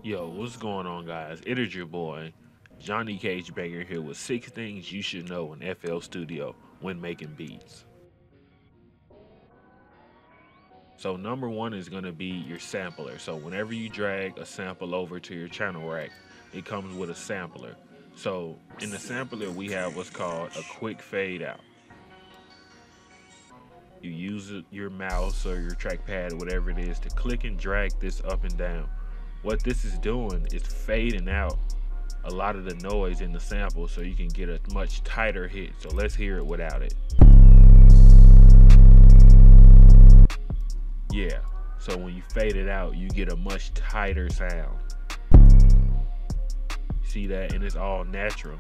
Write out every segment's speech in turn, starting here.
Yo, what's going on, guys? It is your boy, Johnny Cage Banger here with 6 things you should know in FL Studio when making beats. So, number one is going to be your sampler. So, whenever you drag a sample over to your channel rack, it comes with a sampler. So, in the sampler, we have what's called a quick fade out. You use your mouse or your trackpad or whatever it is to click and drag this up and down. What this is doing is fading out a lot of the noise in the sample so you can get a much tighter hit. So let's hear it without it. Yeah, so when you fade it out, you get a much tighter sound. See that? And it's all natural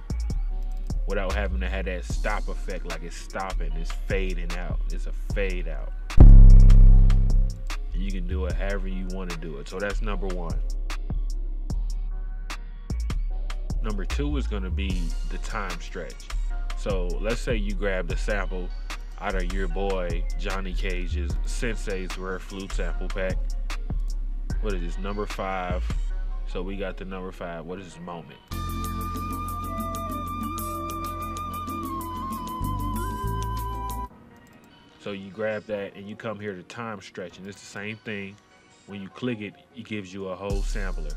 without having to have that stop effect like it's stopping. It's fading out. It's a fade out. You can do it however you want to do it. So that's number one. Number two is going to be the time stretch. So let's say you grab the sample out of your boy Johnny Cage's Sensei's Rare Flute sample pack. What is this? Number 5. So we got the number 5. What is this? Moment. So you grab that and you come here to time stretch, and it's the same thing. When you click it, it gives you a whole sampler.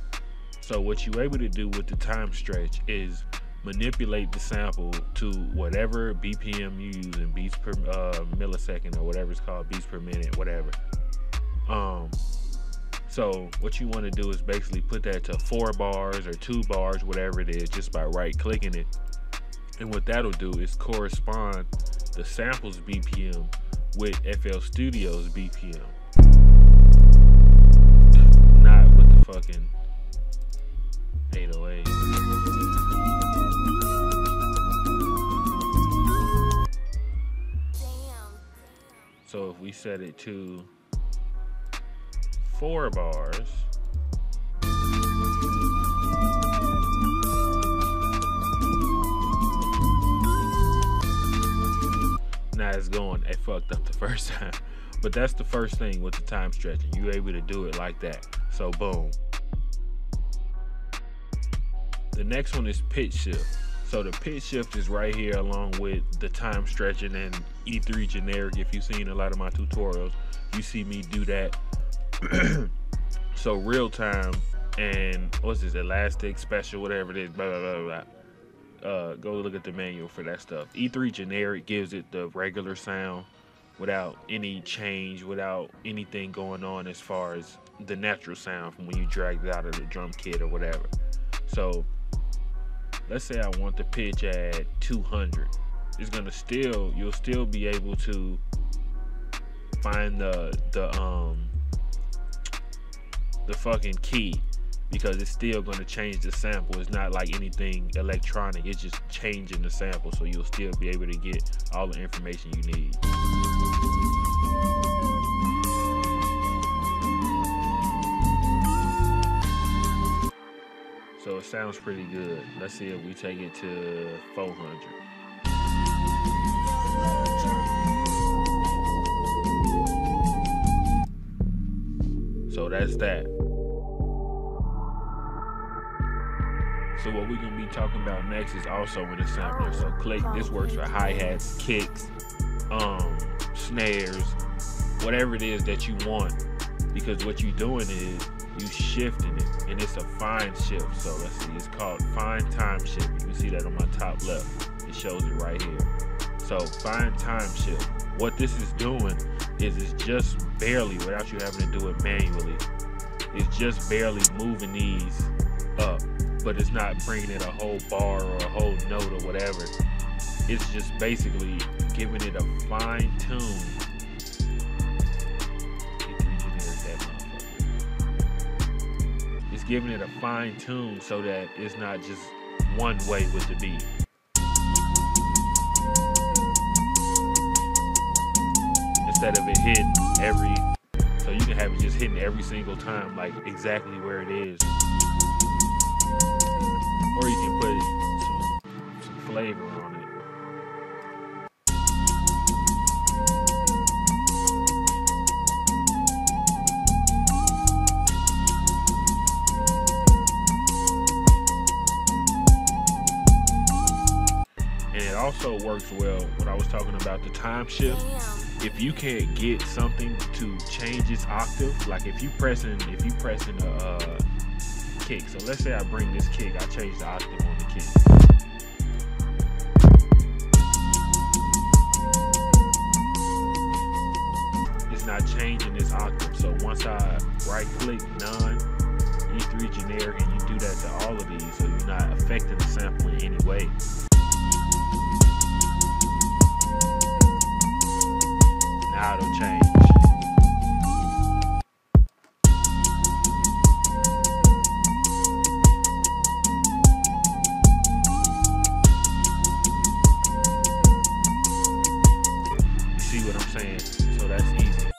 So what you're able to do with the time stretch is manipulate the sample to whatever BPM you use in beats per millisecond or whatever it's called, beats per minute, whatever. So what you want to do is basically put that to 4 bars or 2 bars, whatever it is, just by right clicking it. And what that'll do is correspond the sample's BPM with FL Studio's BPM. Not with the fucking 808. So if we set it to 4 bars, now it's going, it fucked up the first time. But that's the first thing with the time stretching. You're able to do it like that. So boom. The next one is pitch shift. So the pitch shift is right here along with the time stretching and E3 generic. If you've seen a lot of my tutorials, you see me do that. So real time and what's this, elastic, special, whatever it is, blah, blah, blah, blah. Go look at the manual for that stuff. E3 generic gives it the regular sound without any change, without anything going on as far as the natural sound from when you drag it out of the drum kit or whatever. So let's say I want the pitch at 200. It's gonna you'll still be able to find the fucking key, because it's still gonna change the sample. It's not like anything electronic, it's just changing the sample, so you'll still be able to get all the information you need. So it sounds pretty good. Let's see if we take it to 400. So that's that. So what we're gonna be talking about next is also in the sampler. So click, this works for hi-hats, kicks, snares, whatever it is that you want. Because what you're doing is you shifting it, and it's a fine shift. So let's see, it's called fine time shift. You can see that on my top left. It shows it right here. So fine time shift. What this is doing is it's just barely, without you having to do it manually, it's just barely moving these up, but it's not bringing it a whole bar or a whole note or whatever. It's just basically giving it a fine tune. It's giving it a fine tune so that it's not just one way with the beat. Instead of it hitting so you can have it just hitting every single time, like exactly where it is. Or you can put some flavor on it. also works well when I was talking about the time shift. If you can't get something to change its octave, like if you pressing a kick. So let's say I bring this kick, I change the octave on the kick. It's not changing this octave. So once I right click none, E3 generic, and you do that to all of these, so you're not affecting the sample in any way. Now it'll change. You see what I'm saying? So that's easy.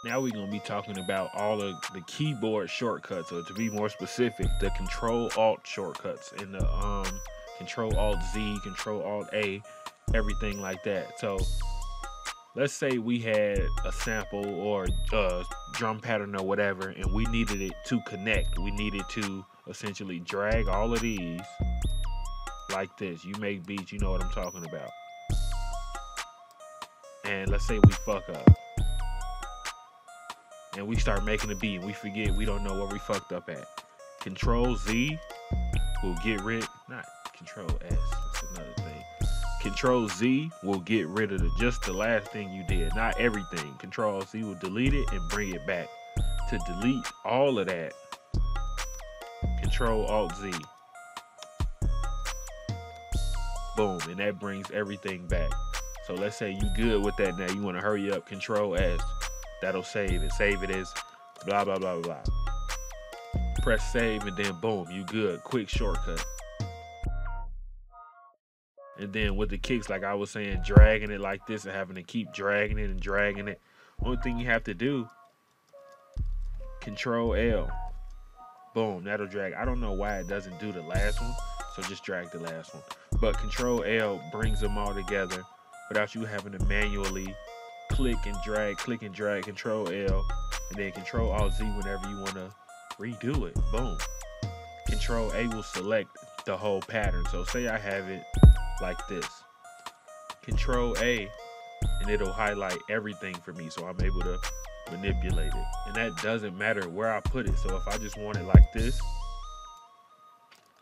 Now we're going to be talking about all of the keyboard shortcuts, or to be more specific, the Control-Alt shortcuts and the Control-Alt-Z, Control-Alt-A, everything like that. So let's say we had a sample or a drum pattern or whatever, and we needed it to connect. We needed to essentially drag all of these like this. You make beats, you know what I'm talking about. And let's say we fuck up and we start making a beat and we forget, we don't know where we fucked up at. Control Z will get rid, not Control S, that's another thing. Control Z will get rid of just the last thing you did, not everything. Control Z will delete it and bring it back. To delete all of that, Control Alt Z. Boom, and that brings everything back. So let's say you good with that now, you want to hurry up, Control S. That'll save it. Save it as blah, blah, blah, blah. Press save and then boom, you good. Quick shortcut. And then with the kicks, like I was saying, dragging it like this and having to keep dragging it and dragging it. Only thing you have to do, Control L. Boom, that'll drag. I don't know why it doesn't do the last one, so just drag the last one. But Control L brings them all together without you having to manually click and drag, Control L, and then Control Alt Z whenever you want to redo it. Boom. Control A will select the whole pattern. So say I have it like this. Control A, and it'll highlight everything for me, so I'm able to manipulate it. And that doesn't matter where I put it. So if I just want it like this,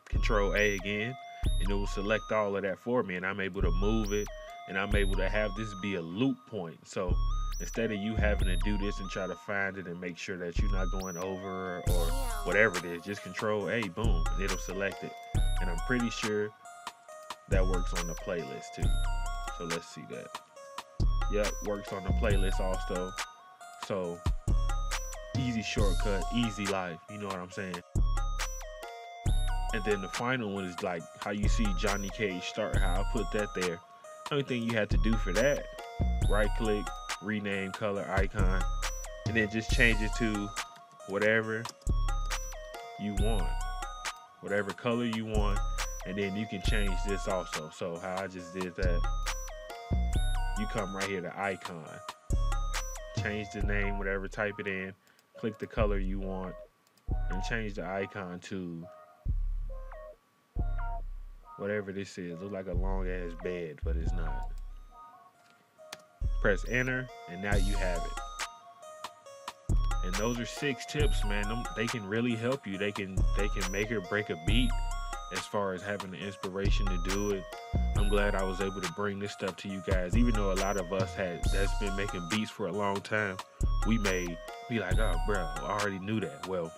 Control A again, and it will select all of that for me, and I'm able to move it, and I'm able to have this be a loop point. So instead of you having to do this and try to find it and make sure that you're not going over or whatever it is, just Control A, boom, and it'll select it. And I'm pretty sure that works on the playlist too. So let's see that. Yep, works on the playlist also. So easy shortcut, easy life, you know what I'm saying? And then the final one is like how you see Johnny Cage start, how I put that there. Only thing you have to do for that, right click, rename color icon, and then just change it to whatever you want, whatever color you want. And then you can change this also. So how I just did that, you come right here to icon, change the name, whatever, type it in, click the color you want, and change the icon to whatever this is. Look like a long ass bed, but it's not. Press enter, and now you have it. And those are 6 tips, man. They can really help you. They can make or break a beat as far as having the inspiration to do it. I'm glad I was able to bring this stuff to you guys. Even though a lot of us that's been making beats for a long time, we may be like, oh, bro, I already knew that. Well,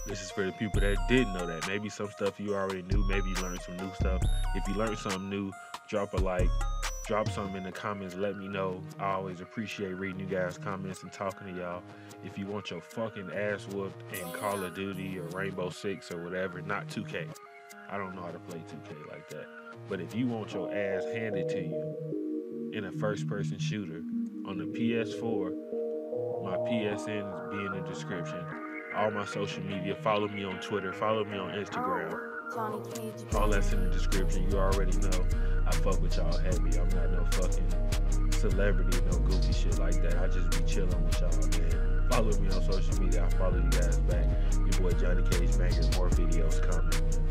this is for the people that didn't know that. Maybe some stuff you already knew. Maybe you learned some new stuff. If you learned something new, drop a like. Drop something in the comments. Let me know. I always appreciate reading you guys' comments and talking to y'all. If you want your fucking ass whooped in Call of Duty or Rainbow Six or whatever, not 2K. I don't know how to play 2K like that. But if you want your ass handed to you in a first-person shooter on the PS4, my PSN is in the description. All my social media. Follow me on Twitter. Follow me on Instagram. All that's in the description. You already know I fuck with y'all heavy. I'm not no fucking celebrity, no goofy shit like that. I just be chilling with y'all, man. Follow me on social media. I follow you guys back. Your boy Johnny Cage Bangers. More videos coming.